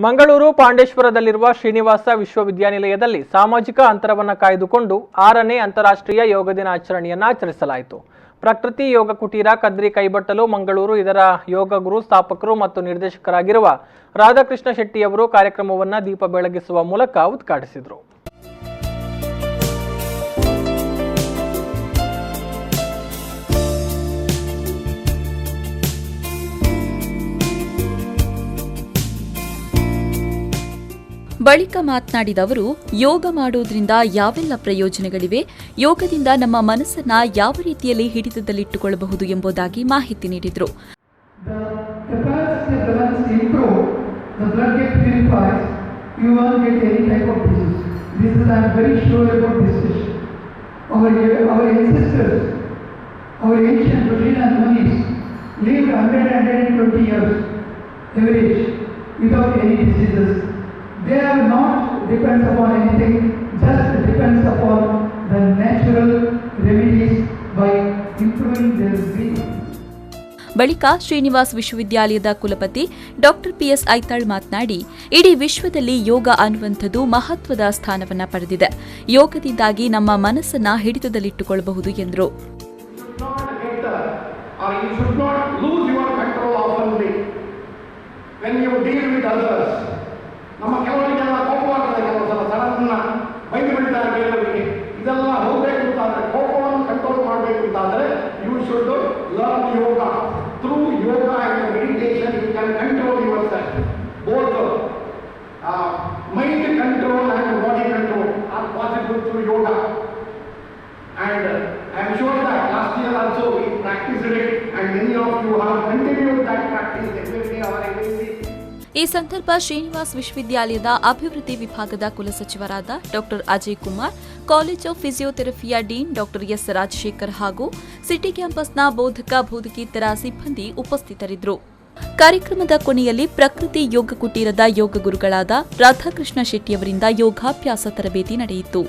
ಮಂಗಳೂರು ಪಾಂಡೇಶ್ವರದಲ್ಲಿರುವ ಶ್ರೀನಿವಾಸ ವಿಶ್ವವಿದ್ಯಾನಿಲಯದಲ್ಲಿ ಸಾಮಾಜಿಕ ಅಂತರವನ್ನು ಕಾಯ್ದುಕೊಂಡು 6ನೇ ಅಂತಾರಾಷ್ಟ್ರೀಯ ಯೋಗ ದಿನಾಚರಣೆಯನ್ನು ಆಚರಿಸಲಾಯಿತು. ಪ್ರಕೃತಿ ಯೋಗ ಕುಟೀರ ಕದ್ರಿ ಕೈಬಟ್ಟಲು ಮಂಗಳೂರು ಇದರ ಯೋಗ ಗುರು ಸ್ಥಾಪಕರು ಮತ್ತು ನಿರ್ದೇಶಕರಾಗಿರುವ ರಾಧಾಕೃಷ್ಣ ಶೆಟ್ಟಿಯವರು ಕಾರ್ಯಕ್ರಮವನ್ನು ದೀಪ ಬೆಳಗಿಸುವ ಮೂಲಕ ಉದ್ಘಾಟಿಸಿದರು. ಬಳಿಕ ಮಾತನಾಡಿದ ಅವರು, ಯೋಗ ಮಾಡೋದ್ರಿಂದ ಯಾವೆಲ್ಲ ಪ್ರಯೋಜನಗಳಿವೆ, ಯೋಗದಿಂದ ನಮ್ಮ ಮನಸ್ಸನ್ನ ಯಾವ ರೀತಿಯಲ್ಲಿ ಹಿಡಿತದಲ್ಲಿಟ್ಟುಕೊಳ್ಳಬಹುದು ಎಂಬುದಾಗಿ ಮಾಹಿತಿ ನೀಡಿದರು. They are not depends upon anything, just depends upon the natural remedies by improving their breathing. ಬಳಿಕ ಶ್ರೀನಿವಾಸ್ ವಿಶ್ವವಿದ್ಯಾಲಯದ ಕುಲಪತಿ ಡಾಕ್ಟರ್ ಪಿಎಸ್ ಐತಾಳ್ ಮಾತನಾಡಿ, ಇಡೀ ವಿಶ್ವದಲ್ಲಿ ಯೋಗ ಅನ್ನುವಂಥದ್ದು ಮಹತ್ವದ ಸ್ಥಾನವನ್ನ ಪಡೆದಿದೆ. ಯೋಗದಿಂದಾಗಿ ನಮ್ಮ ಮನಸ್ಸನ್ನ ಹಿಡಿತದಲ್ಲಿಟ್ಟುಕೊಳ್ಳಬಹುದು ಎಂದರು. ನಮ್ಮ ಕೆಲವರಿಗೆಲ್ಲ ಕೋಪವಾಗ್ತದೆ, ಕೆಲವು ಸಲ ಸಡನ್ನ ಬೈದು ಬಿಡ್ತಾರೆ ಬೇರೆಯವರಿಗೆ. ಇದೆಲ್ಲ ಹೋಗಬೇಕು ಅಂತಾದರೆ, ಕೋಪವನ್ನು ಕಂಟ್ರೋಲ್ ಮಾಡಬೇಕು ಅಂತಾದರೆ you should learn yoga. Through yoga and meditation you can control yourself. Both mind control and body control are possible through yoga. And I am sure that last year also we practised it and many of you have continued that practice every day or every week. ಈ ಸಂದರ್ಭ ಶ್ರೀನಿವಾಸ್ ವಿಶ್ವವಿದ್ಯಾಲಯದ ಅಭಿವೃದ್ಧಿ ವಿಭಾಗದ ಕುಲಸಚಿವರಾದ doctor Ajay Kumar, college of ಫಿಸಿಯೋಥೆರಪಿಯ dean doctor S Rajashekar ಹಾಗೂ city ಕ್ಯಾಂಪಸ್ನ ಬೋಧಕ ಬೋಧಕೇತರ ಸಿಬ್ಬಂದಿ ಉಪಸ್ಥಿತರಿದ್ದರು. ಕಾರ್ಯಕ್ರಮದ ಕೊನೆಯಲ್ಲಿ ಪ್ರಕೃತಿ ಯೋಗ ಕುಟೀರದ ಯೋಗ ಗುರುಗಳಾದ ರಾಧಾಕೃಷ್ಣ ಶೆಟ್ಟಿಯವರಿಂದ ಯೋಗಾಭ್ಯಾಸ ತರಬೇತಿ ನಡೆಯಿತು.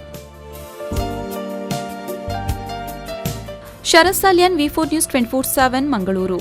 ಶರತ್ ಸಾಲ್ಯಾನ್, ವಿ4 ನ್ಯೂಸ್ 24/7 ಮಂಗಳೂರು.